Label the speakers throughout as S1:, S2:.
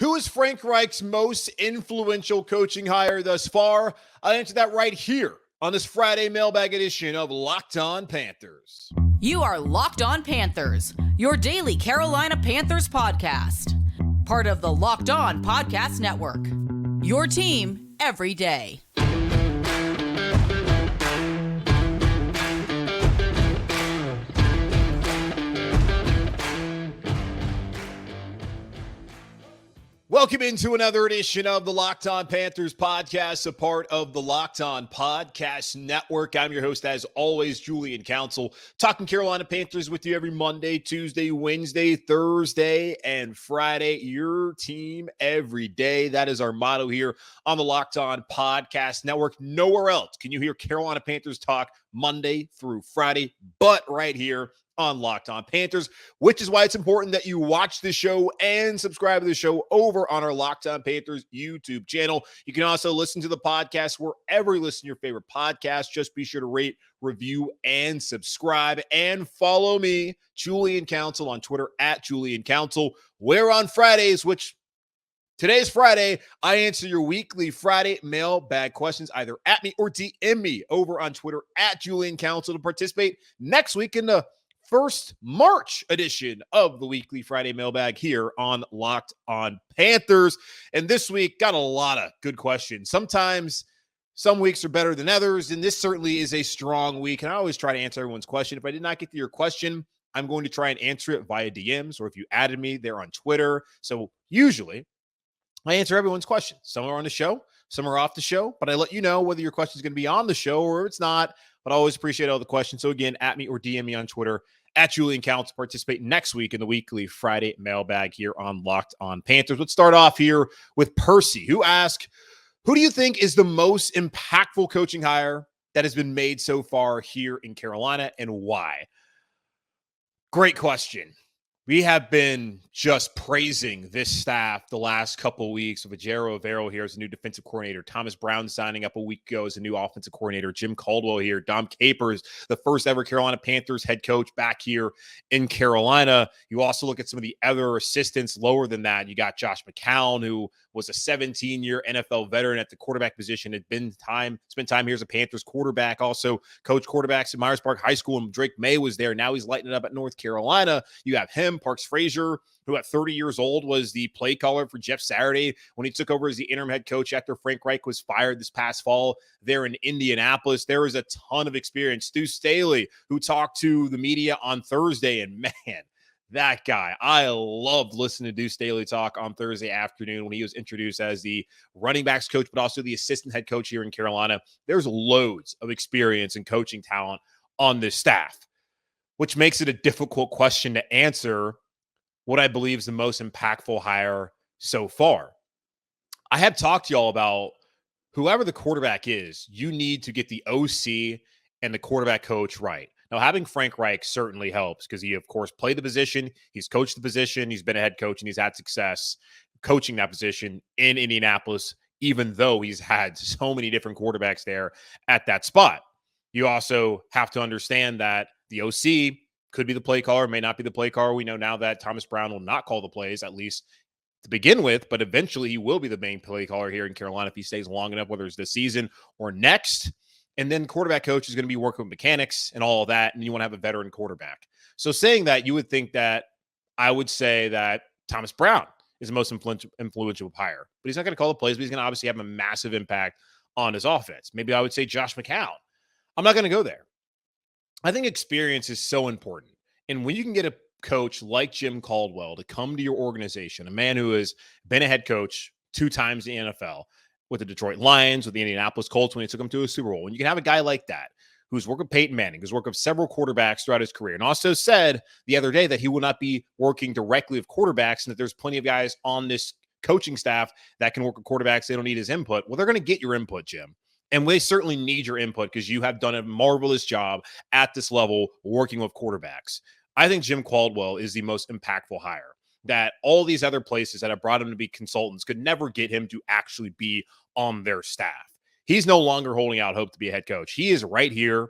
S1: Who is Frank Reich's most influential coaching hire thus far? I'll answer that right here on this Friday mailbag edition of Locked On Panthers.
S2: You are Locked On Panthers, your daily Carolina Panthers podcast. Part of the Locked On Podcast Network. Your team every day.
S1: Welcome into another edition of the Locked On Panthers podcast, a part of the Locked On Podcast Network. I'm your host, as always, Julian Council, talking Carolina Panthers with you every Monday, Tuesday, Wednesday, Thursday, and Friday. Your team every day. That is our motto here on the Locked On Podcast Network. Nowhere else can you hear Carolina Panthers talk Monday through Friday, but right here on Locked On Panthers, which is why it's important that you watch the show and subscribe to the show over on our Locked On Panthers YouTube channel. You can also listen to the podcast wherever you listen to your favorite podcast. Just be sure to rate, review, and subscribe, and follow me, Julian Council, on Twitter at Julian Council, where on Fridays, which today's Friday, I answer your weekly Friday mailbag questions either at me or DM me over on Twitter at Julian Council to participate next week in the first March edition of the Weekly Friday Mailbag here on Locked On Panthers. And this week, got a lot of good questions. Sometimes some weeks are better than others, and this certainly is a strong week. And I always try to answer everyone's question. If I did not get to your question, I'm going to try and answer it via DMs, or if you added me there on Twitter. So usually I answer everyone's questions. Some are on the show, some are off the show, but I let you know whether your question is going to be on the show or it's not. But I always appreciate all the questions. So again, at me or DM me on Twitter at Julian Council. Participate next week in the Weekly Friday Mailbag here on Locked On Panthers. Let's start off here with Percy, who asked, who do you think is the most impactful coaching hire that has been made so far here in Carolina, and why? Great question. We have been just praising this staff the last couple of weeks with Ejiro Evero here as a new defensive coordinator, Thomas Brown signing up a week ago as a new offensive coordinator, Jim Caldwell here, Dom Capers, the first ever Carolina Panthers head coach back here in Carolina. You also look at some of the other assistants lower than that. You got Josh McCown, who was a 17-year NFL veteran at the quarterback position, spent time here as a Panthers quarterback, also coached quarterbacks at Myers Park High School, and Drake May was there. Now he's lighting it up at North Carolina. You have him, Parks Frazier, who at 30 years old was the play caller for Jeff Saturday when he took over as the interim head coach after Frank Reich was fired this past fall there in Indianapolis. There is a ton of experience. Stu Staley, who talked to the media on Thursday, and man, that guy, I loved listening to Stu Staley talk on Thursday afternoon when he was introduced as the running backs coach, but also the assistant head coach here in Carolina. There's loads of experience and coaching talent on this staff, which makes it a difficult question to answer what I believe is the most impactful hire so far. I have talked to y'all about whoever the quarterback is, you need to get the OC and the quarterback coach right. Now, having Frank Reich certainly helps because he, of course, played the position. He's coached the position. He's been a head coach, and he's had success coaching that position in Indianapolis, even though he's had so many different quarterbacks there at that spot. You also have to understand that the OC could be the play caller, may not be the play caller. We know now that Thomas Brown will not call the plays, at least to begin with, but eventually he will be the main play caller here in Carolina if he stays long enough, whether it's this season or next. And then quarterback coach is going to be working with mechanics and all of that, and you want to have a veteran quarterback. So saying that, you would think that I would say that Thomas Brown is the most influential hire, but he's not going to call the plays, but he's going to obviously have a massive impact on his offense. Maybe I would say Josh McCown. I'm not going to go there. I think experience is so important. And when you can get a coach like Jim Caldwell to come to your organization, a man who has been a head coach 2 times in the NFL, with the Detroit Lions, with the Indianapolis Colts when he took them to a Super Bowl. And you can have a guy like that who's worked with Peyton Manning, who's worked with several quarterbacks throughout his career, and also said the other day that he will not be working directly with quarterbacks and that there's plenty of guys on this coaching staff that can work with quarterbacks. They don't need his input. Well, they're going to get your input, Jim. And they certainly need your input because you have done a marvelous job at this level working with quarterbacks. I think Jim Caldwell is the most impactful hire, that all these other places that have brought him to be consultants could never get him to actually be on their staff. He's no longer holding out hope to be a head coach. He is right here,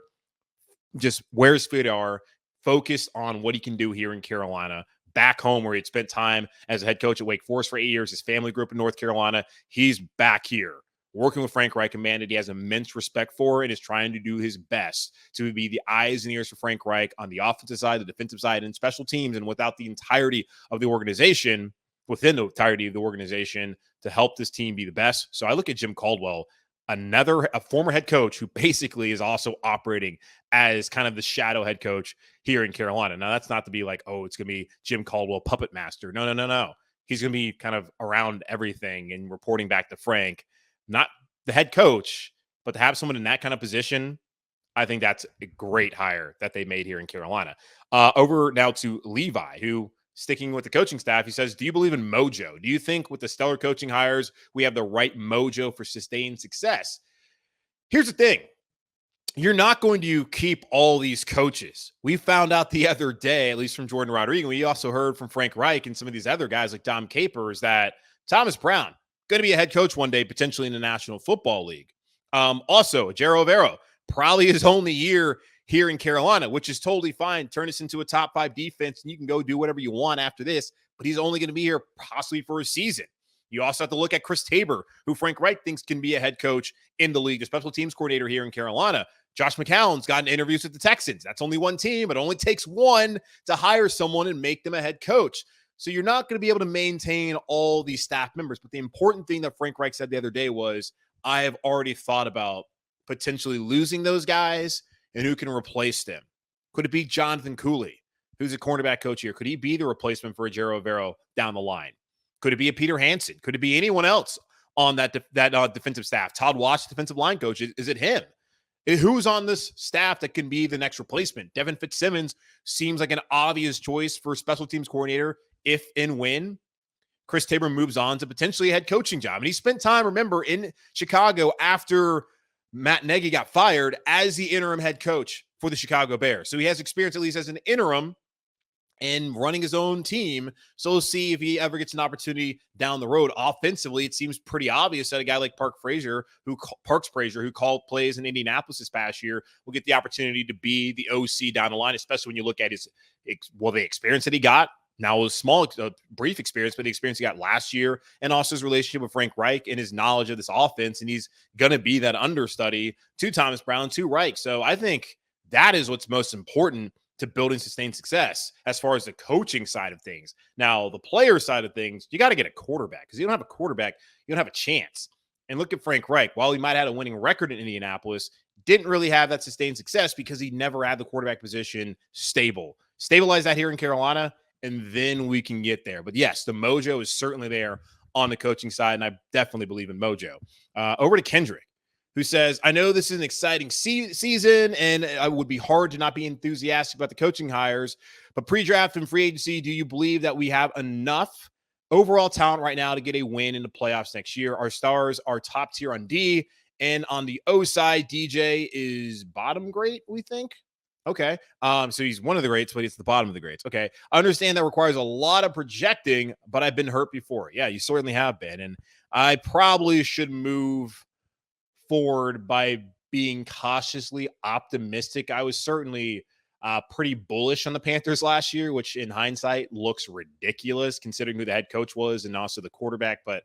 S1: just where his feet are, focused on what he can do here in Carolina, back home where he had spent time as a head coach at Wake Forest for 8 years. His family grew up in North Carolina. He's back here working with Frank Reich, a man that he has immense respect for and is trying to do his best to be the eyes and ears for Frank Reich on the offensive side, the defensive side, and special teams, and within the entirety of the organization, to help this team be the best. So I look at Jim Caldwell, a former head coach who basically is also operating as kind of the shadow head coach here in Carolina. Now, that's not to be like, oh, it's going to be Jim Caldwell, puppet master. No. He's going to be kind of around everything and reporting back to Frank. Not the head coach, but to have someone in that kind of position, I think that's a great hire that they made here in Carolina. Over now to Levi, who, sticking with the coaching staff, he says, do you believe in mojo? Do you think with the stellar coaching hires, we have the right mojo for sustained success? Here's the thing. You're not going to keep all these coaches. We found out the other day, at least from Jordan Rodriguez, we also heard from Frank Reich and some of these other guys like Dom Capers, that Thomas Brown going to be a head coach one day, potentially in the National Football League. Also, Ejiro Evero, probably his only year here in Carolina, which is totally fine. Turn this into a top 5 defense, and you can go do whatever you want after this, but he's only going to be here possibly for a season. You also have to look at Chris Tabor, who Frank Reich thinks can be a head coach in the league, a special teams coordinator here in Carolina. Josh McCown's gotten interviews with the Texans. That's only one team. It only takes one to hire someone and make them a head coach. So you're not going to be able to maintain all these staff members. But the important thing that Frank Reich said the other day was, I have already thought about potentially losing those guys and who can replace them. Could it be Jonathan Cooley, who's a cornerback coach here? Could he be the replacement for Ejiro Evero down the line? Could it be a Peter Hansen? Could it be anyone else on that defensive staff? Todd Watts, defensive line coach, is it him? Who's on this staff that can be the next replacement? Devin Fitzsimmons seems like an obvious choice for special teams coordinator if and when Chris Tabor moves on to potentially a head coaching job. And he spent time, remember, in Chicago after Matt Nagy got fired as the interim head coach for the Chicago Bears. So he has experience, at least as an interim, in running his own team. So we'll see if he ever gets an opportunity down the road. Offensively, it seems pretty obvious that a guy like Parks Frazier, who called plays in Indianapolis this past year, will get the opportunity to be the OC down the line, especially when you look at the experience that he got. Now, it was brief experience, but the experience he got last year, and also his relationship with Frank Reich and his knowledge of this offense. And he's going to be that understudy to Thomas Brown, to Reich. So I think that is what's most important to building sustained success as far as the coaching side of things. Now, the player side of things, you got to get a quarterback, because you don't have a quarterback, you don't have a chance. And look at Frank Reich. While he might have had a winning record in Indianapolis, didn't really have that sustained success because he never had the quarterback position stable. Stabilize that here in Carolina, and then we can get there. But yes, the mojo is certainly there on the coaching side, and I definitely believe in mojo. Over to Kendrick, who says, I know this is an exciting season, and it would be hard to not be enthusiastic about the coaching hires, but pre-draft and free agency, do you believe that we have enough overall talent right now to get a win in the playoffs next year? Our stars are top tier on D, and on the O side, DJ is bottom great, we think. Okay. So he's one of the greats, but he's the bottom of the greats. Okay. I understand that requires a lot of projecting, but I've been hurt before. Yeah, you certainly have been. And I probably should move forward by being cautiously optimistic. I was certainly pretty bullish on the Panthers last year, which in hindsight looks ridiculous considering who the head coach was and also the quarterback. But,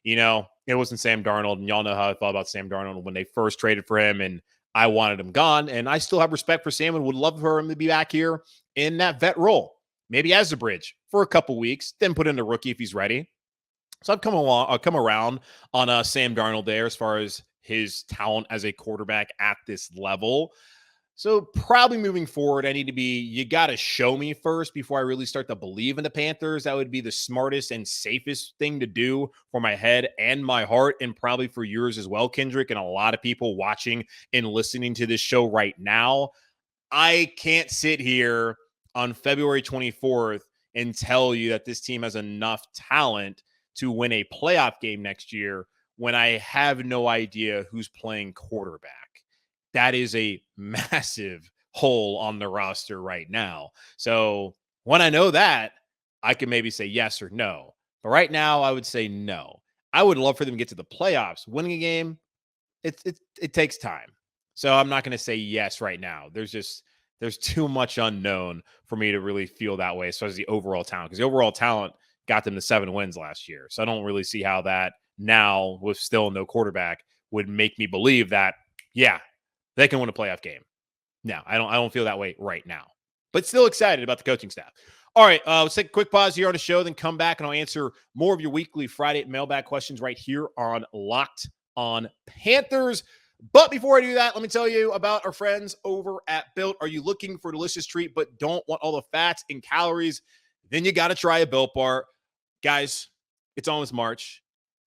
S1: it wasn't Sam Darnold. And y'all know how I felt about Sam Darnold when they first traded for him, and I wanted him gone. And I still have respect for Sam and would love for him to be back here in that vet role, maybe as a bridge for a couple weeks, then put in a rookie if he's ready. So I'll come around on Sam Darnold there as far as his talent as a quarterback at this level. So probably moving forward, you got to show me first before I really start to believe in the Panthers. That would be the smartest and safest thing to do for my head and my heart, and probably for yours as well, Kendrick, and a lot of people watching and listening to this show right now. I can't sit here on February 24th and tell you that this team has enough talent to win a playoff game next year when I have no idea who's playing quarterback. That is a massive hole on the roster right now. So when I know that, I can maybe say yes or no. But right now, I would say no. I would love for them to get to the playoffs. Winning a game, it takes time. So I'm not going to say yes right now. There's just there's too much unknown for me to really feel that way as far as the overall talent, because the overall talent got them to 7 wins last year. So I don't really see how that now, with still no quarterback, would make me believe that, yeah, they can win a playoff game. No, I don't feel that way right now, but still excited about the coaching staff. All right, let's take a quick pause here on the show, then come back and I'll answer more of your weekly Friday mailbag questions right here on Locked On Panthers. But before I do that, let me tell you about our friends over at Built. Are you looking for a delicious treat but don't want all the fats and calories? Then you got to try a Built Bar. Guys, it's almost March.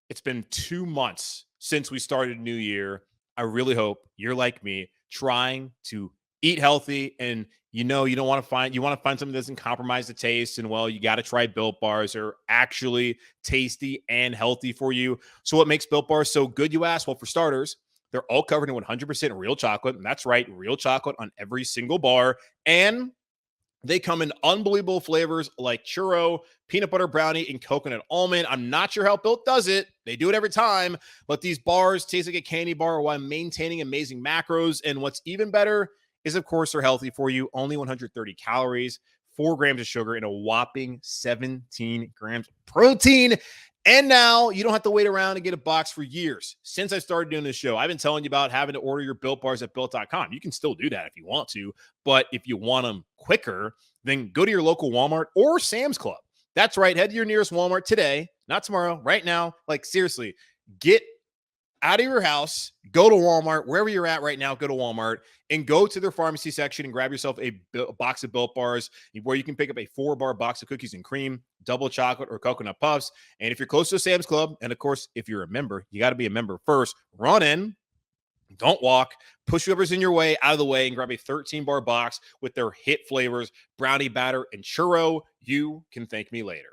S1: It's been 2 months since we started a new year. I really hope you're like me, trying to eat healthy, and you don't want to find something that doesn't compromise the taste. And well, you got to try Built Bars. They're actually tasty and healthy for you. So what makes Built Bars so good, you ask? Well, for starters, they're all covered in 100% real chocolate. And that's right, real chocolate on every single bar. And they come in unbelievable flavors like churro, peanut butter brownie, and coconut almond. I'm not sure how Built does it. They do it every time. But these bars taste like a candy bar while maintaining amazing macros. And what's even better is, of course, they're healthy for you. Only 130 calories, 4 grams of sugar, and a whopping 17 grams of protein. And now you don't have to wait around and get a box for years. Since I started doing this show, I've been telling you about having to order your Built Bars at Built.com. You can still do that if you want to, but if you want them quicker, then go to your local Walmart or Sam's Club. That's right. Head to your nearest Walmart today, not tomorrow, right now. Like, seriously, get out of your house, go to Walmart, wherever you're at right now, go to Walmart and go to their pharmacy section and grab yourself a box of Built Bars, where you can pick up a 4-bar box of cookies and cream, double chocolate, or coconut puffs. And if you're close to Sam's Club, and of course, if you're a member, you got to be a member first, run in, don't walk, push whoever's in your way out of the way and grab a 13-bar box with their hit flavors, brownie batter, and churro. You can thank me later.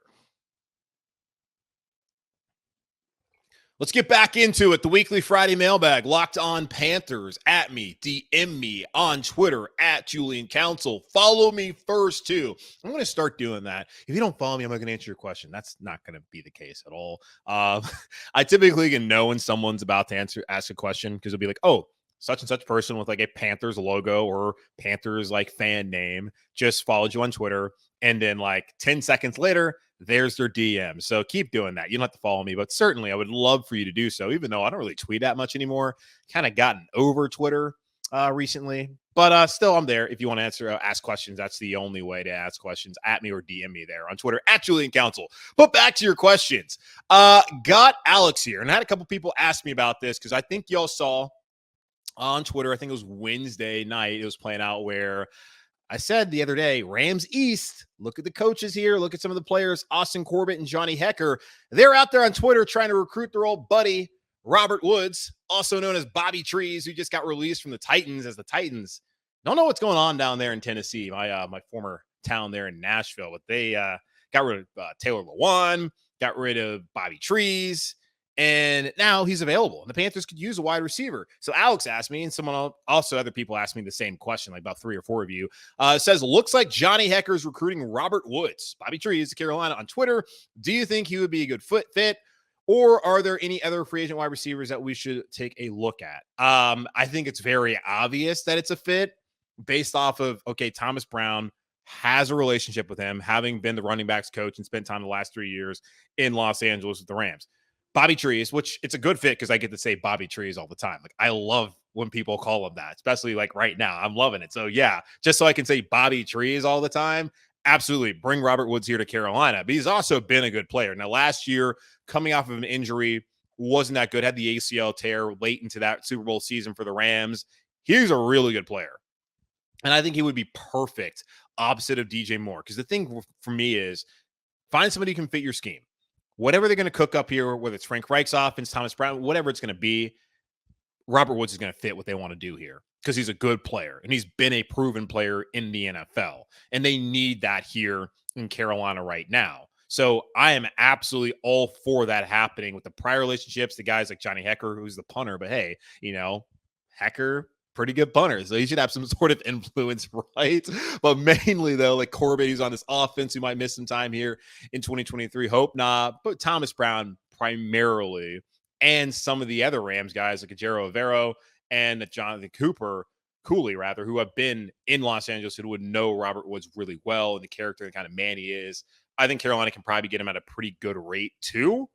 S1: Let's get back into it. The Weekly Friday Mailbag, Locked On Panthers, at me, DM me on Twitter, at Julian Council. Follow me first, too. I'm going to start doing that. If you don't follow me, I'm not going to answer your question. That's not going to be the case at all. I typically can know when someone's about to ask a question, because it'll be like, oh, such and such person with like a Panthers logo or Panthers like fan name just followed you on Twitter. And then like 10 seconds later, there's their DM. So keep doing that. You don't have to follow me, but certainly I would love for you to do so, even though I don't really tweet that much anymore. Kind of gotten over Twitter recently, but still I'm there. If you want to ask questions, that's the only way to ask questions. At me or DM me there on Twitter, at Julian Council. But back to your questions. Got Alex here, and I had a couple people ask me about this, because I think y'all saw on Twitter, I think it was Wednesday night, it was playing out, where I said the other day, Rams East, look at the coaches here. Look at some of the players, Austin Corbett and Johnny Hecker. They're out there on Twitter trying to recruit their old buddy, Robert Woods, also known as Bobby Trees, who just got released from the Titans, as the Titans don't know what's going on down there in Tennessee, my former town there in Nashville. But they got rid of Taylor Lewan, got rid of Bobby Trees, and now he's available. And the Panthers could use a wide receiver. So Alex asked me, and other people asked me the same question, like about 3 or 4 of you. Says, looks like Johnny Hecker is recruiting Robert Woods, Bobby Trees, Carolina, on Twitter. Do you think he would be a good fit? Or are there any other free agent wide receivers that we should take a look at? I think it's very obvious that it's a fit based off of, okay, Thomas Brown has a relationship with him, having been the running backs coach and spent time the last 3 years in Los Angeles with the Rams. Bobby Trees, which it's a good fit because I get to say Bobby Trees all the time. Like, I love when people call him that, especially like right now. I'm loving it. So yeah, just so I can say Bobby Trees all the time. Absolutely. Bring Robert Woods here to Carolina. But he's also been a good player. Now, last year, coming off of an injury, wasn't that good. Had the ACL tear late into that Super Bowl season for the Rams. He's a really good player. And I think he would be perfect opposite of DJ Moore. Because the thing for me is, find somebody who can fit your scheme. Whatever they're going to cook up here, whether it's Frank Reich's offense, Thomas Brown, whatever it's going to be, Robert Woods is going to fit what they want to do here, because he's a good player and he's been a proven player in the NFL. And they need that here in Carolina right now. So I am absolutely all for that happening with the prior relationships, the guys like Johnny Hecker, who's the punter. But hey, Hecker, pretty good punter, so he should have some sort of influence, right? But mainly, though, like Corbett, who's on this offense, who might miss some time here in 2023. Hope not. But Thomas Brown primarily, and some of the other Rams guys like Ejiro Evero and Jonathan Cooper Cooley, rather, who have been in Los Angeles, who would know Robert Woods really well and the character and kind of man he is. I think Carolina can probably get him at a pretty good rate too.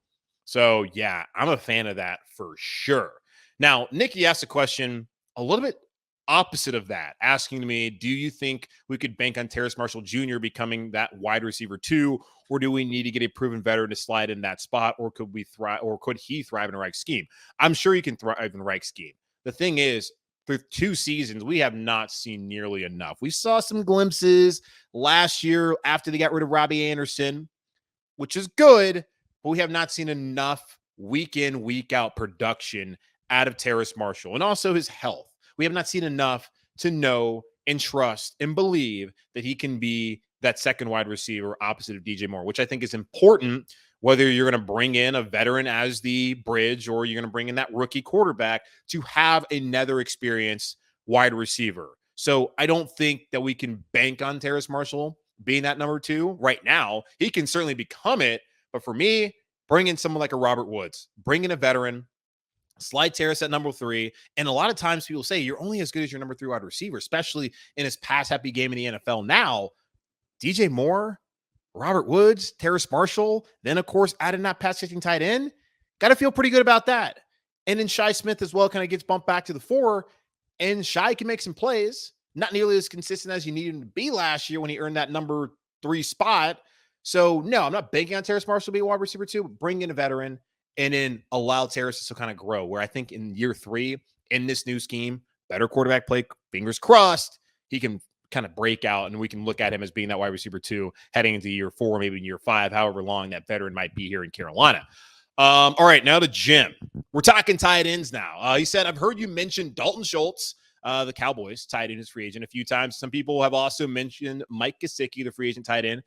S1: So, yeah, I'm a fan of that for sure. Now, Nikki asked a question a little bit opposite of that, asking me, do you think we could bank on Terrace Marshall Jr. becoming that wide receiver too, or do we need to get a proven veteran to slide in that spot, or could we thrive, or could he thrive in a Reich scheme? I'm sure he can thrive in a Reich scheme. The thing is, through 2 seasons, we have not seen nearly enough. We saw some glimpses last year after they got rid of Robbie Anderson, which is good, but we have not seen enough week in, week out production out of Terrace Marshall, and also his health. We have not seen enough to know and trust and believe that he can be that second wide receiver opposite of DJ Moore, which I think is important, whether you're going to bring in a veteran as the bridge or you're going to bring in that rookie quarterback to have another experienced wide receiver. So I don't think that we can bank on Terrace Marshall being that number 2 right now. He can certainly become it, but for me, bring in someone like a Robert Woods, bring in a veteran, slide Terrace at number 3. And a lot of times people say you're only as good as your number 3 wide receiver, especially in his pass-happy game in the NFL. Now, DJ Moore, Robert Woods, Terrace Marshall, then, of course, adding that pass-catching tight end. Got to feel pretty good about that. And then Shi Smith as well kind of gets bumped back to the 4, and Shi can make some plays. Not nearly as consistent as you needed him to be last year when he earned that number 3 spot. So, no, I'm not banking on Terrace Marshall to be a wide receiver 2, but bring in a veteran and then allow Terrace to kind of grow, where I think in year 3, in this new scheme, better quarterback play, fingers crossed, he can kind of break out, and we can look at him as being that wide receiver 2 heading into year 4, maybe in year 5, however long that veteran might be here in Carolina. All right, now to Jim. We're talking tight ends now. He said, I've heard you mention Dalton Schultz, the Cowboys tight end, his free agent, a few times. Some people have also mentioned Mike Gesicki, the free agent tight end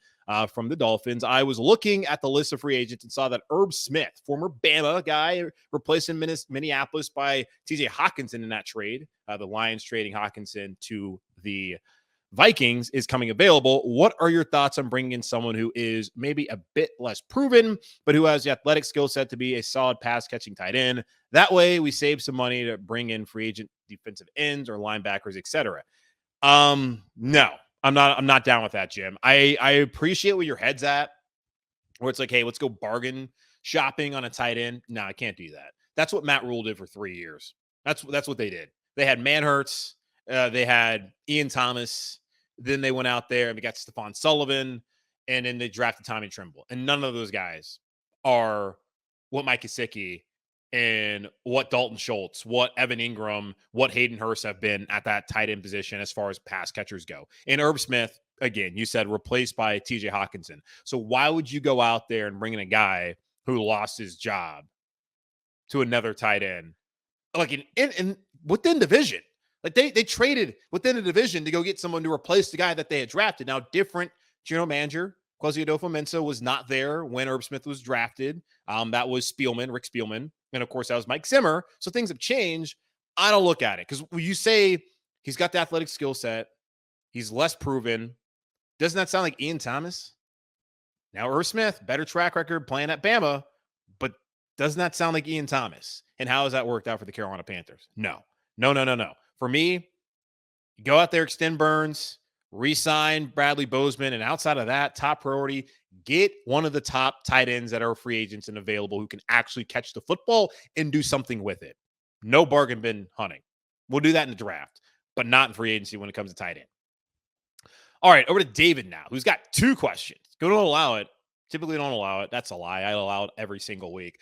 S1: from the Dolphins. I was looking at the list of free agents and saw that Herb Smith, former Bama guy, replacing Minneapolis by TJ Hawkinson in that trade, the Lions trading Hawkinson to the Vikings, is coming available. What are your thoughts on bringing in someone who is maybe a bit less proven, but who has the athletic skill set to be a solid pass-catching tight end? That way, we save some money to bring in free agent defensive ends or linebackers, etc. No, I'm not down with that, Jim. I appreciate where your head's at, where it's like, hey, let's go bargain shopping on a tight end. No, I can't do that. That's what Matt Rule did for 3 years. That's what they did. They had Manhurts, they had Ian Thomas. Then they went out there and we got Stephon Sullivan, and then they drafted Tommy Tremble. And none of those guys are what Mike Gesicki and what Dalton Schultz, what Evan Ingram, what Hayden Hurst have been at that tight end position as far as pass catchers go. And Herb Smith, again, you said replaced by TJ Hawkinson. So why would you go out there and bring in a guy who lost his job to another tight end, like in within division? Like they traded within a division to go get someone to replace the guy that they had drafted. Now, different general manager, Kwesi Adofo-Mensah, was not there when Herb Smith was drafted. That was Rick Spielman. And, of course, that was Mike Zimmer. So things have changed. I don't look at it because when you say he's got the athletic skill set, he's less proven, doesn't that sound like Ian Thomas? Now, Herb Smith, better track record playing at Bama, but doesn't that sound like Ian Thomas? And how has that worked out for the Carolina Panthers? No. For me, go out there, extend Burns, re-sign Bradley Bozeman, and outside of that, top priority, get one of the top tight ends that are free agents and available who can actually catch the football and do something with it. No bargain bin hunting. We'll do that in the draft, but not in free agency when it comes to tight end. All right, over to David now, who's got 2 questions. Don't allow it. Typically don't allow it. That's a lie. I allow it every single week.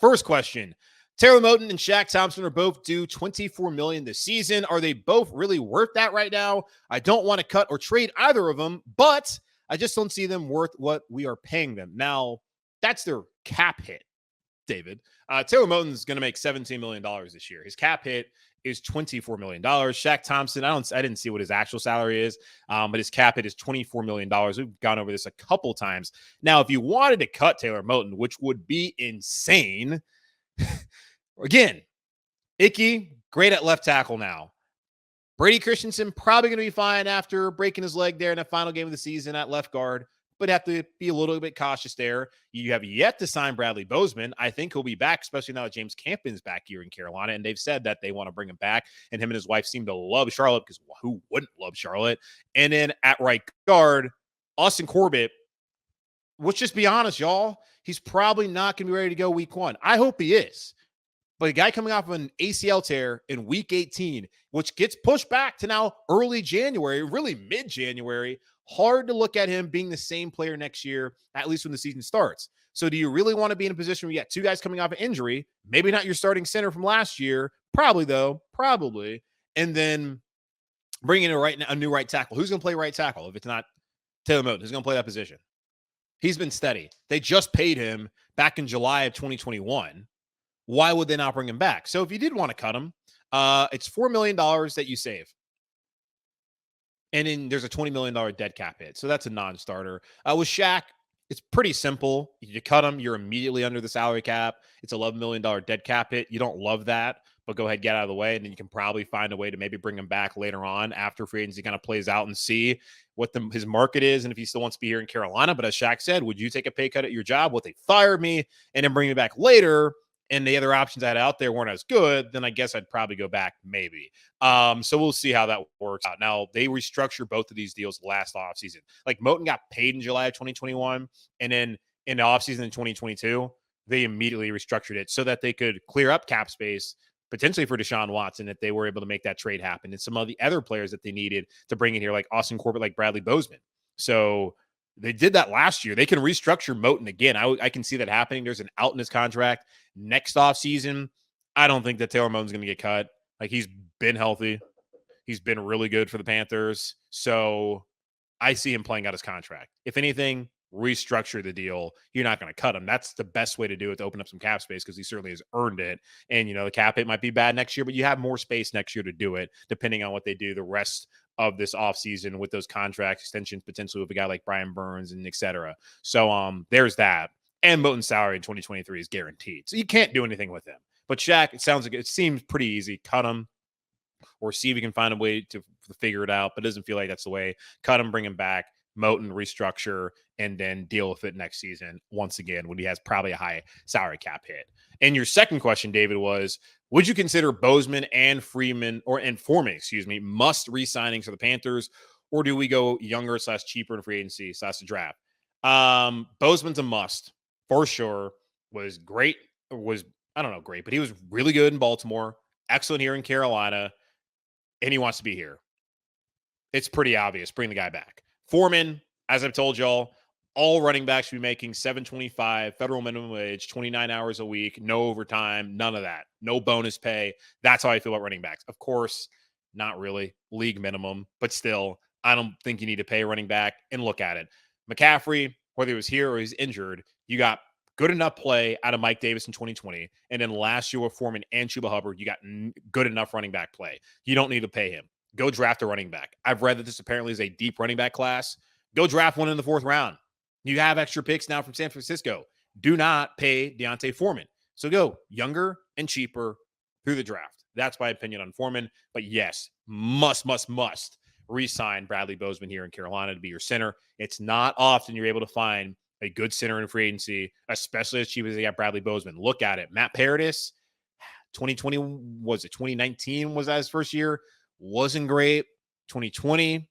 S1: First question. Taylor Moton and Shaq Thompson are both due $24 million this season. Are they both really worth that right now? I don't want to cut or trade either of them, but I just don't see them worth what we are paying them. Now, that's their cap hit, David. Taylor Moton is going to make $17 million this year. His cap hit is $24 million. Shaq Thompson, I didn't see what his actual salary is, but his cap hit is $24 million. We've gone over this a couple times. Now, if you wanted to cut Taylor Moton, which would be insane, again, Icky, great at left tackle now. Brady Christensen probably going to be fine after breaking his leg there in the final game of the season at left guard. but have to be a little bit cautious there. You have yet to sign Bradley Bozeman. I think he'll be back, especially now that James Campion's back here in Carolina, and they've said that they want to bring him back, and him and his wife seem to love Charlotte, because who wouldn't love Charlotte? And then at right guard, Austin Corbett, let's just be honest, y'all, he's probably not going to be ready to go week 1. I hope he is. But a guy coming off of an ACL tear in week 18, which gets pushed back to now early January, really mid-January, hard to look at him being the same player next year, at least when the season starts. So do you really want to be in a position where you got 2 guys coming off an injury, maybe not your starting center from last year, probably though, and then bringing in a new right tackle? Who's going to play right tackle if it's not Taylor Moton? Who's going to play that position? He's been steady. They just paid him back in July of 2021. Why would they not bring him back? So if you did want to cut him, it's $4 million that you save. And then there's a $20 million dead cap hit. So that's a non-starter. With Shaq, it's pretty simple. You cut him, you're immediately under the salary cap. It's $11 million dead cap hit. You don't love that, but go ahead, get out of the way, and then you can probably find a way to maybe bring him back later on after free agency kind of plays out and see what his market is and if he still wants to be here in Carolina. But as Shaq said, would you take a pay cut at your job? Well, they fired me and then bring me back later, and the other options I had out there weren't as good, then I guess I'd probably go back maybe. So we'll see how that works out. Now, they restructured both of these deals last offseason. Like, Moton got paid in July of 2021, and then in the offseason in 2022, they immediately restructured it so that they could clear up cap space, potentially for Deshaun Watson, if they were able to make that trade happen, and some of the other players that they needed to bring in here, like Austin Corbett, like Bradley Bozeman. So they did that last year. They can restructure Moton again. I can see that happening. There's an out in his contract next offseason. I don't think that Taylor Moton's going to get cut. Like, he's been healthy. He's been really good for the Panthers. So I see him playing out his contract. If anything, restructure the deal. You're not going to cut him. That's the best way to do it, to open up some cap space, because he certainly has earned it. And, the cap hit might be bad next year, but you have more space next year to do it, depending on what they do the rest of this offseason with those contract extensions, potentially with a guy like Brian Burns and et cetera. So there's that. And Moton's salary in 2023 is guaranteed. So you can't do anything with him. But Shaq, it seems pretty easy. Cut him, or see if you can find a way to figure it out, but it doesn't feel like that's the way. Cut him, bring him back, Moton, restructure, and then deal with it next season once again when he has probably a high salary cap hit. And your second question, David, was, would you consider Bozeman and Foreman, must re-signings for the Panthers, or do we go younger / cheaper in free agency / the draft? Bozeman's a must for sure. Was great. I don't know, great, but he was really good in Baltimore, excellent here in Carolina, and he wants to be here. It's pretty obvious. Bring the guy back. Foreman, as I've told y'all, all running backs should be making $7.25 federal minimum wage, 29 hours a week, no overtime, none of that, no bonus pay. That's how I feel about running backs. Of course, not really league minimum, but still, I don't think you need to pay a running back. And look at it. McCaffrey, whether he was here or he's injured, you got good enough play out of Mike Davis in 2020. And then last year with Foreman and Chuba Hubbard, you got good enough running back play. You don't need to pay him. Go draft a running back. I've read that this apparently is a deep running back class. Go draft one in the 4th round. You have extra picks now from San Francisco. Do not pay Deontay Foreman. So go younger and cheaper through the draft. That's my opinion on Foreman. But yes, must re-sign Bradley Bozeman here in Carolina to be your center. It's not often you're able to find a good center in free agency, especially as cheap as they got Bradley Bozeman. Look at it. Matt Paradis, 2019 was that his first year? Wasn't great. 2020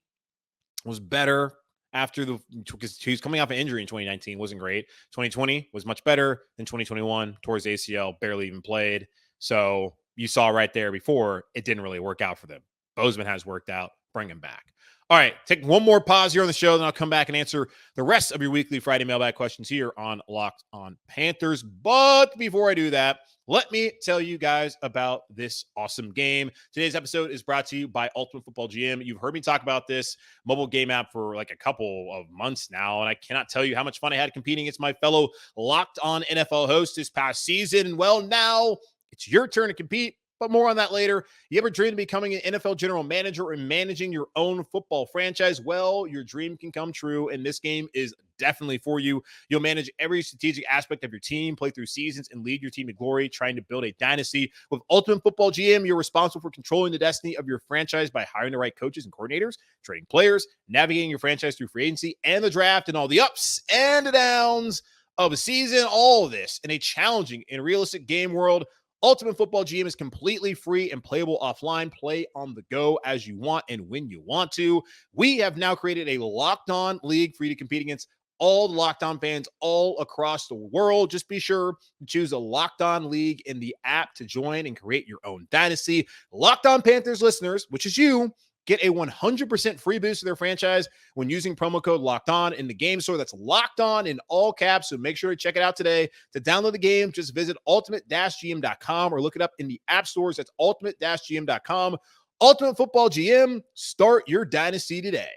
S1: was better because he was coming off an injury in 2019. Wasn't great. 2020 was much better than 2021. Tore his ACL, barely even played. So you saw right there before, it didn't really work out for them. Bozeman has worked out. Bring him back. All right, take one more pause here on the show, then I'll come back and answer the rest of your weekly Friday mailbag questions here on Locked On Panthers. But before I do that, let me tell you guys about this awesome game. Today's episode is brought to you by Ultimate Football GM. You've heard me talk about this mobile game app for like a couple of months now, and I cannot tell you how much fun I had competing against my fellow Locked On NFL hosts this past season. Well, now it's your turn to compete. but more on that later. You ever dream of becoming an NFL general manager or managing your own football franchise? Well, your dream can come true, and this game is definitely for you. You'll manage every strategic aspect of your team, play through seasons, and lead your team to glory, trying to build a dynasty. With Ultimate Football GM, you're responsible for controlling the destiny of your franchise by hiring the right coaches and coordinators, trading players, navigating your franchise through free agency and the draft, and all the ups and the downs of a season. All of this in a challenging and realistic game world. Ultimate Football GM is completely free and playable offline. Play on the go as you want and when you want to. We have now created a Locked On League for you to compete against all the Locked On fans all across the world. Just be sure to choose a Locked On League in the app to join and create your own dynasty. Locked On Panthers listeners, which is you, get a 100% free boost to their franchise when using promo code Locked On in the game store. That's Locked On in all caps, so make sure to check it out today. To download the game, just visit ultimate-gm.com or look it up in the app stores. That's ultimate-gm.com. Ultimate Football GM, start your dynasty today.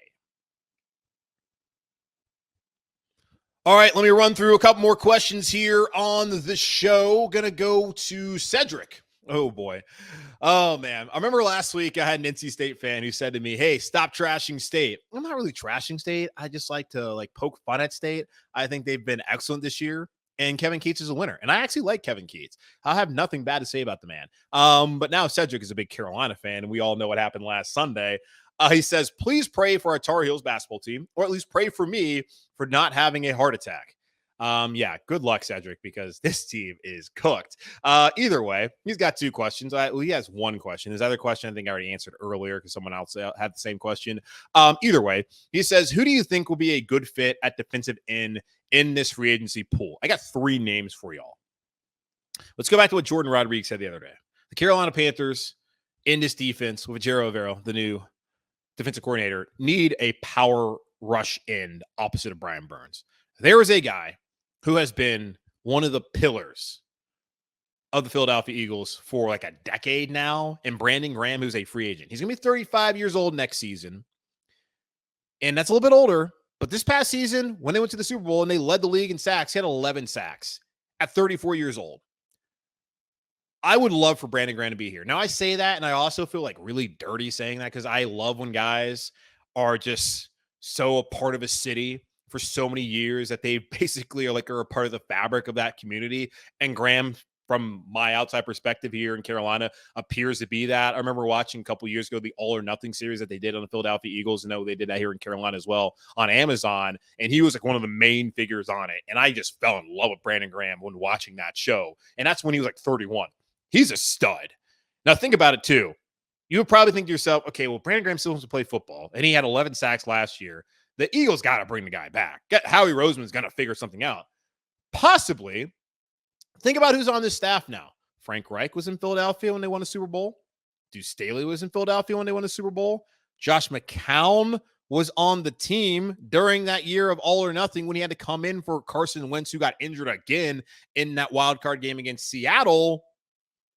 S1: All right, let me run through a couple more questions here on the show. Going to go to Cedric. Oh, boy. Oh, man. I remember last week I had an NC State fan who said to me, hey, stop trashing State. I'm not really trashing State. I just like to poke fun at State. I think they've been excellent this year, and Kevin Keats is a winner. And I actually like Kevin Keats. I have nothing bad to say about the man. But now Cedric is a big Carolina fan, and we all know what happened last Sunday. He says, please pray for our Tar Heels basketball team, or at least pray for me for not having a heart attack. Yeah, good luck, Cedric, because this team is cooked. Either way, he's got two questions. He has one question. His other question, I think I already answered earlier because someone else had the same question. Either way, he says, who do you think will be a good fit at defensive end in this free agency pool? I got three names for y'all. Let's go back to what Jordan Rodriguez said the other day. The Carolina Panthers in this defense with Jero Rivero, the new defensive coordinator, need a power rush end opposite of Brian Burns. There is a guy who has been one of the pillars of the Philadelphia Eagles for like a decade now, and Brandon Graham, who's a free agent. He's going to be 35 years old next season, and that's a little bit older, but this past season, when they went to the Super Bowl and they led the league in sacks, he had 11 sacks at 34 years old. I would love for Brandon Graham to be here. Now, I say that, and I also feel like really dirty saying that because I love when guys are just so a part of a city for so many years that they basically are a part of the fabric of that community. And Graham, from my outside perspective here in Carolina, appears to be that. I remember watching a couple years ago the All or Nothing series that they did on the Philadelphia Eagles. I know they did that here in Carolina as well on Amazon, and he was like one of the main figures on it. And I just fell in love with Brandon Graham when watching that show. And that's when he was like 31. He's a stud. Now, think about it, too. You would probably think to yourself, okay, well, Brandon Graham still wants to play football, and he had 11 sacks last year. The Eagles got to bring the guy back. Howie Roseman's going to figure something out. Possibly. Think about who's on this staff now. Frank Reich was in Philadelphia when they won a Super Bowl. Deuce Staley was in Philadelphia when they won a Super Bowl. Josh McCown was on the team during that year of All or Nothing when he had to come in for Carson Wentz, who got injured again in that wild card game against Seattle.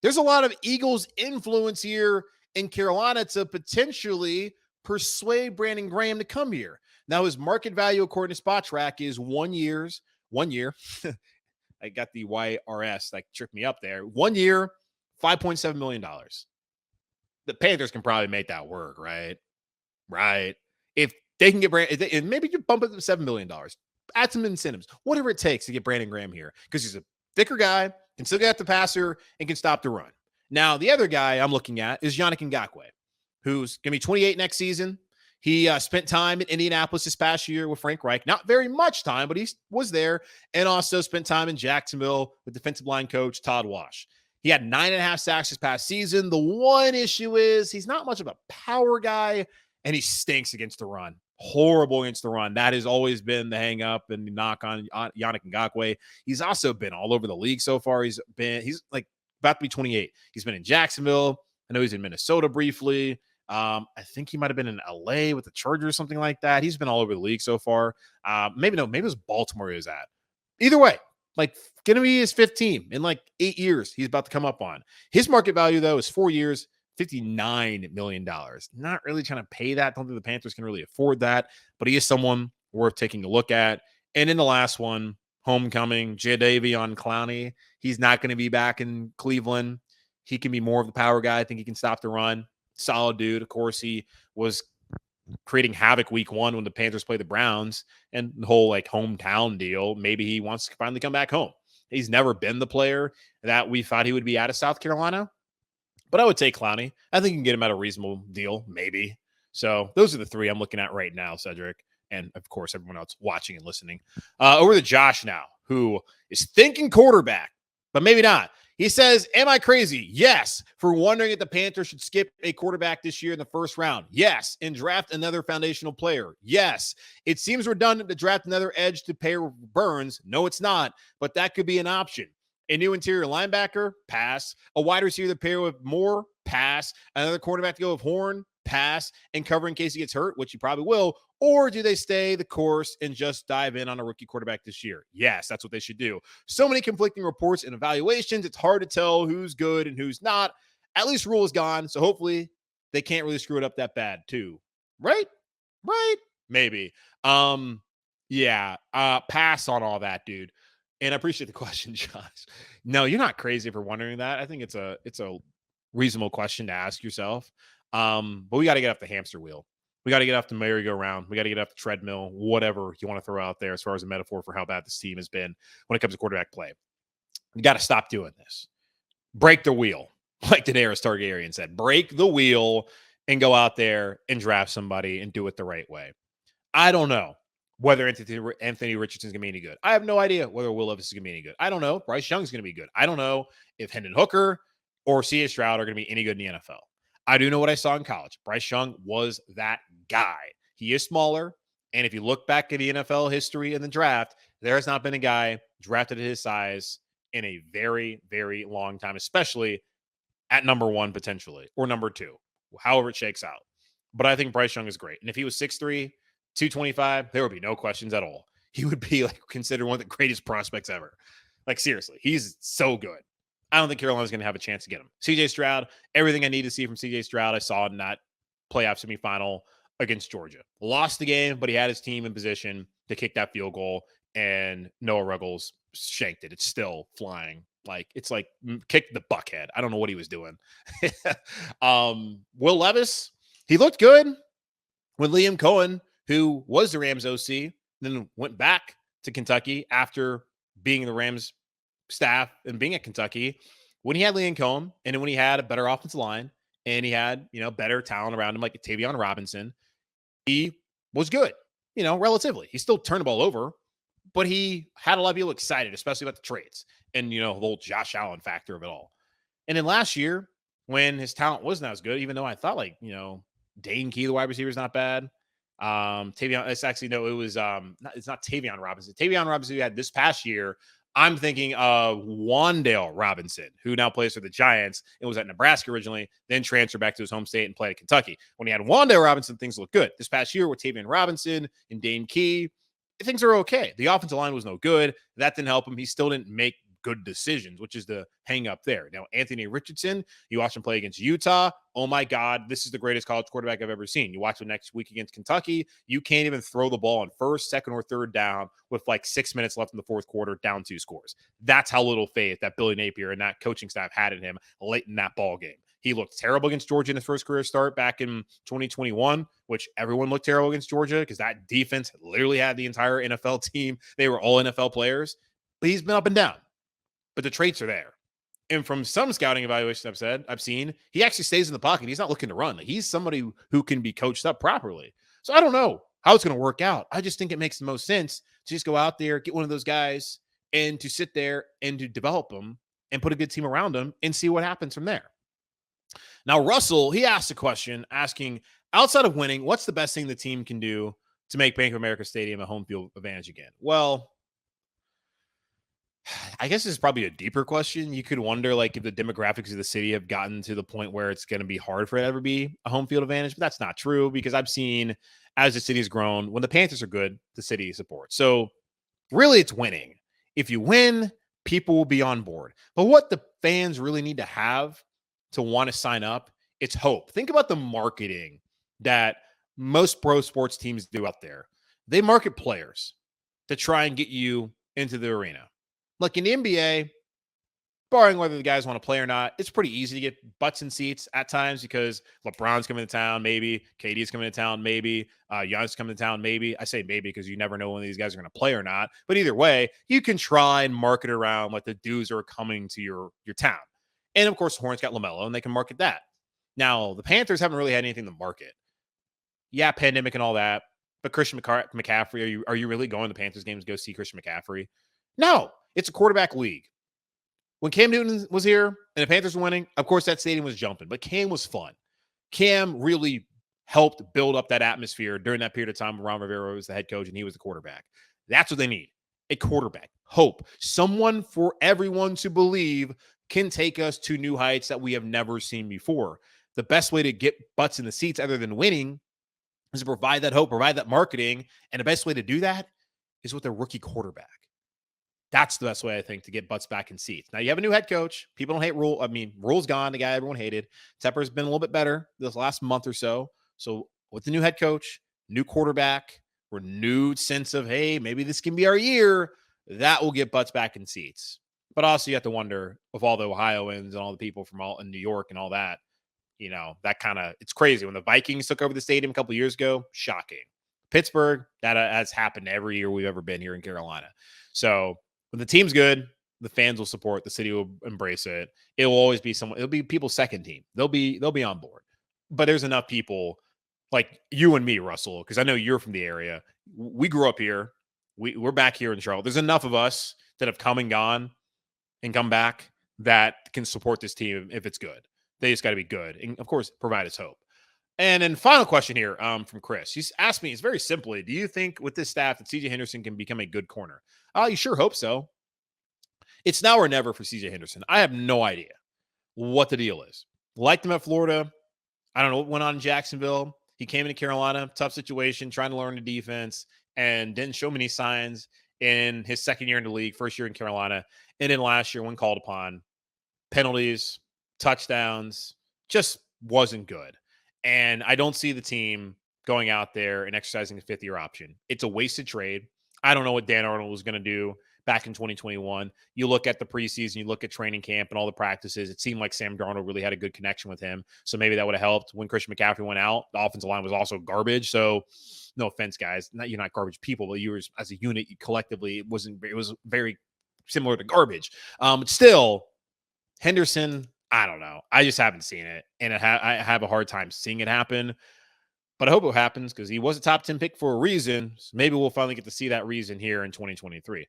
S1: There's a lot of Eagles influence here in Carolina to potentially persuade Brandon Graham to come here. Now, his market value, according to SpotTrack, is 1 year. I got the YRS, that tripped me up there. 1 year, $5.7 million. The Panthers can probably make that work, right? Right. If they can get Brandon, and maybe you bump it to $7 million, add some incentives, whatever it takes to get Brandon Graham here, because he's a thicker guy, can still get at the passer, and can stop the run. Now, the other guy I'm looking at is Yannick Ngakoue, who's going to be 28 next season. He spent time in Indianapolis this past year with Frank Reich. Not very much time, but he was there, and also spent time in Jacksonville with defensive line coach Todd Wash. He had 9.5 sacks this past season. The one issue is he's not much of a power guy, and he stinks against the run. Horrible against the run. That has always been the hang up and the knock on Yannick Ngakoue. He's also been all over the league so far. He's like about to be 28. He's been in Jacksonville. I know he's in Minnesota briefly. I think he might have been in LA with the Chargers or something like that. He's been all over the league so far. Maybe it was Baltimore he was at. Either way, going to be his 5th team in 8 years he's about to come up on. His market value, though, is 4 years, $59 million. Not really trying to pay that. Don't think the Panthers can really afford that, but he is someone worth taking a look at. And in the last one, homecoming, Jadeveon Clowney. He's not going to be back in Cleveland. he can be more of the power guy. I think he can stop the run. Solid dude. Of course, he was creating havoc week 1 when the Panthers play the Browns and the whole like hometown deal. Maybe he wants to finally come back home. He's never been the player that we thought he would be out of South Carolina, but I would take Clowney. I think you can get him at a reasonable deal, maybe. So those are the 3 I'm looking at right now, Cedric. And of course, everyone else watching and listening. Over to Josh now, who is thinking quarterback, but maybe not. He says, am I crazy? Yes. For wondering if the Panthers should skip a quarterback this year in the first round? Yes. And draft another foundational player? Yes. It seems redundant to draft another edge to pair Burns. No, it's not, but that could be an option. A new interior linebacker? Pass. A wide receiver to pair with Moore? Pass. Another quarterback to go with Horn? Pass. And cover in case he gets hurt, which he probably will. Or do they stay the course and just dive in on a rookie quarterback this year? Yes, that's what they should do. So many conflicting reports and evaluations. It's hard to tell who's good and who's not. At least Rule is gone, so hopefully they can't really screw it up that bad too. Right? Maybe. Yeah. Pass on all that, dude. And I appreciate the question, Josh. No, you're not crazy for wondering that. I think it's a reasonable question to ask yourself. But we got to get off the hamster wheel. We got to get off the merry-go-round. We got to get off the treadmill, whatever you want to throw out there as far as a metaphor for how bad this team has been when it comes to quarterback play. You got to stop doing this. Break the wheel, like Daenerys Targaryen said. Break the wheel and go out there and draft somebody and do it the right way. I don't know whether Anthony Richardson's going to be any good. I have no idea whether Will Levis is going to be any good. I don't know. Bryce Young's going to be good. I don't know if Hendon Hooker or C.J. Stroud are going to be any good in the NFL. I do know what I saw in college. Bryce Young was that guy. He is smaller, and if you look back at the NFL history in the draft, there has not been a guy drafted at his size in a very, very long time, especially at number 1 potentially, or number 2, however it shakes out. But I think Bryce Young is great. And if he was 6'3", 225, there would be no questions at all. He would be like considered one of the greatest prospects ever. Like seriously, he's so good. I don't think Carolina's going to have a chance to get him. CJ Stroud, everything I need to see from CJ Stroud, I saw in that playoff semifinal against Georgia. Lost the game, but he had his team in position to kick that field goal, and Noah Ruggles shanked it. It's still flying. It's like kick the buckhead. I don't know what he was doing. Will Levis, he looked good when Liam Cohen, who was the Rams OC, then went back to Kentucky after being the Rams staff and being at Kentucky, when he had Liam Cohen and when he had a better offensive line and he had, better talent around him like Tavion Robinson, he was good, relatively. He still turned the ball over, but he had a lot of people excited, especially about the trades and, the whole Josh Allen factor of it all. And then last year, when his talent wasn't as good, even though I thought Dane Key, the wide receiver, is not bad. Tavion, it's not Tavion Robinson. Tavion Robinson, who had this past year, I'm thinking of Wan'Dale Robinson, who now plays for the Giants and was at Nebraska originally, then transferred back to his home state and played at Kentucky. When he had Wan'Dale Robinson, things looked good. This past year with Tavion Robinson and Dane Key, things are okay. The offensive line was no good. That didn't help him. He still didn't make good decisions, which is the hang up there. Now, Anthony Richardson, you watch him play against Utah. Oh my God, this is the greatest college quarterback I've ever seen. You watch him next week against Kentucky. You can't even throw the ball on first, second, or third down with 6 minutes left in the fourth quarter, down 2 scores. That's how little faith that Billy Napier and that coaching staff had in him late in that ball game. He looked terrible against Georgia in his first career start back in 2021, which everyone looked terrible against Georgia because that defense literally had the entire NFL team. They were all NFL players. But he's been up and down. But the traits are there. And from some scouting evaluations I've seen, he actually stays in the pocket. He's not looking to run. He's somebody who can be coached up properly. So I don't know how it's going to work out. I just think it makes the most sense to just go out there, get one of those guys, and to sit there and to develop them and put a good team around them and see what happens from there. Now, Russell, he asked a question asking, outside of winning, what's the best thing the team can do to make Bank of America Stadium a home field advantage again? Well, I guess this is probably a deeper question. You could wonder, if the demographics of the city have gotten to the point where it's going to be hard for it to ever be a home field advantage, but that's not true because I've seen as the city has grown, when the Panthers are good, the city supports. So really it's winning. If you win, people will be on board. But what the fans really need to have to want to sign up, it's hope. Think about the marketing that most pro sports teams do out there. They market players to try and get you into the arena. Like in the NBA, barring whether the guys want to play or not. It's pretty easy to get butts in seats at times because LeBron's coming to town, maybe. KD's coming to town, maybe. Giannis coming to town, maybe. I say maybe because you never know when these guys are going to play or not. But either way, you can try and market around like the dudes are coming to your town. And of course, the Hornets got LaMelo, and they can market that. Now, the Panthers haven't really had anything to market. Yeah, pandemic and all that. But Christian McCaffrey, are you really going to Panthers games to go see Christian McCaffrey? No, it's a quarterback league. When Cam Newton was here and the Panthers were winning, of course, that stadium was jumping, but Cam was fun. Cam really helped build up that atmosphere during that period of time when Ron Rivera was the head coach and he was the quarterback. That's what they need, a quarterback. Hope. Someone for everyone to believe can take us to new heights that we have never seen before. The best way to get butts in the seats other than winning is to provide that hope, provide that marketing, and the best way to do that is with a rookie quarterback. That's the best way, I think, to get butts back in seats. Now, you have a new head coach. People don't hate Rule. I mean, Rule's gone, the guy everyone hated. Tepper's been a little bit better this last month or so. So with the new head coach, new quarterback, renewed sense of, hey, maybe this can be our year, that will get butts back in seats. But also you have to wonder, with all the Ohioans and all the people from all in New York and all that, you know, that kind of, it's crazy. When the Vikings took over the stadium a couple of years ago, shocking. Pittsburgh, that has happened every year we've ever been here in Carolina. So when the team's good, the fans will support, the city will embrace it. It will always be someone, it'll be people's second team. They'll be on board. But there's enough people like you and me, Russell, because I know you're from the area. We grew up here. We're back here in Charlotte. There's enough of us that have come and gone and come back that can support this team if it's good. They just got to be good. And, of course, provide us hope. And then final question here from Chris. He's asked me, it's very simply, do you think with this staff that C.J. Henderson can become a good corner? You sure hope so. It's now or never for C.J. Henderson. I have no idea what the deal is. Liked him at Florida. I don't know what went on in Jacksonville. He came into Carolina, tough situation, trying to learn the defense, and didn't show many signs in his second year in the league, first year in Carolina. And then last year, when called upon, penalties, touchdowns, just wasn't good. And I don't see the team going out there and exercising a fifth-year option. It's a wasted trade. I don't know what Dan Arnold was going to do back in 2021. You look at the preseason, you look at training camp and all the practices. It seemed like Sam Darnold really had a good connection with him. So maybe that would have helped. When Christian McCaffrey went out, the offensive line was also garbage. So no offense, guys. You're not garbage people, but you were, as a unit, collectively, it was very similar to garbage. Still, Henderson, I don't know. I just haven't seen it. And I have a hard time seeing it happen. But I hope it happens because he was a top 10 pick for a reason. So maybe we'll finally get to see that reason here in 2023.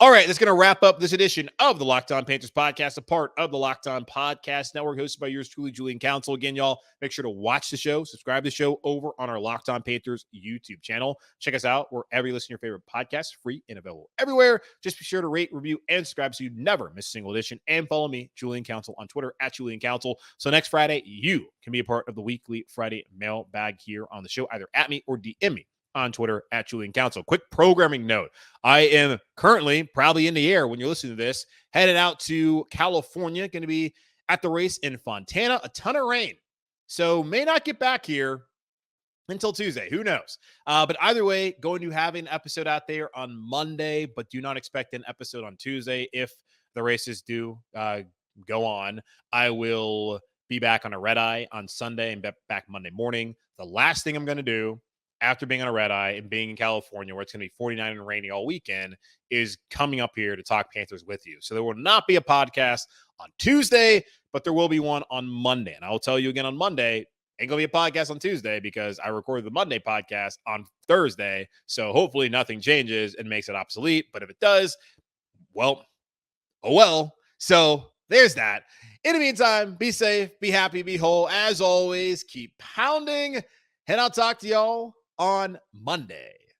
S1: All right, that's going to wrap up this edition of the Locked On Panthers podcast, a part of the Locked On Podcast Network, hosted by yours truly, Julian Council. Again, y'all, make sure to watch the show, subscribe to the show over on our Locked On Panthers YouTube channel. Check us out wherever you listen to your favorite podcasts, free and available everywhere. Just be sure to rate, review, and subscribe so you never miss a single edition. And follow me, Julian Council, on Twitter at Julian Council. So next Friday, you can be a part of the Weekly Friday Mailbag here on the show, either at me or DM me on Twitter at Julian Council. Quick programming note. I am currently probably in the air when you're listening to this, headed out to California, going to be at the race in Fontana, a ton of rain. So may not get back here until Tuesday. Who knows? But either way, going to have an episode out there on Monday, but do not expect an episode on Tuesday. If the races do go on, I will be back on a red eye on Sunday and back Monday morning. The last thing I'm going to do after being on a red eye and being in California, where it's going to be 49 and rainy all weekend, is coming up here to talk Panthers with you. So there will not be a podcast on Tuesday, but there will be one on Monday. And I will tell you again on Monday, ain't going to be a podcast on Tuesday because I recorded the Monday podcast on Thursday. So hopefully nothing changes and makes it obsolete. But if it does, well, oh well. So there's that. In the meantime, be safe, be happy, be whole. As always, keep pounding, and I'll talk to y'all on Monday.